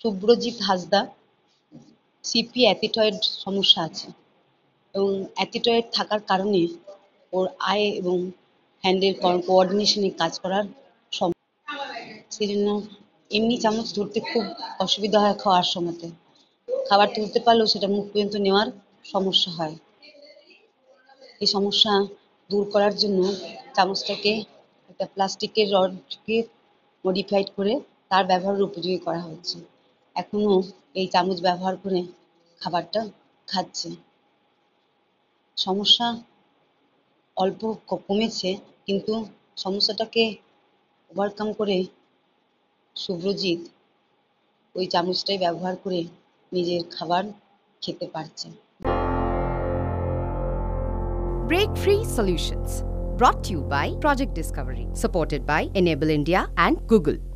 Subhrajit Hansda CP অ্যাথিটয়েড সমস্যা আছে এবং অ্যাথিটয়েড থাকার কারণে ওর আয় এবং হ্যান্ডের কোঅর্ডিনেশনে কাজ করার সেই জন্য এমনি চামচ ধরতে খুব অসুবিধা হয় খাওয়ার সময়তে। খাবার তুলতে পারলেও সেটা মুখ পর্যন্ত নেওয়ার সমস্যা হয়। এই সমস্যা দূর করার জন্য চামচটাকে একটা প্লাস্টিকের রডকে মডিফাইড করে তার ব্যবহারের উপযোগী করা হচ্ছে। এখনো এই চামচ ব্যবহার করে খাবারটা খাচ্ছে। সমস্যা অল্প কমেছে, কিন্তু সমস্যাটাকে ওভারকাম করে শুভ্রজিৎ ওই চামচটাই ব্যবহার করে নিজের খাবার খেতে পারছে। Break Free Solutions, brought to you by Project Discovery, supported by Enable India and Google.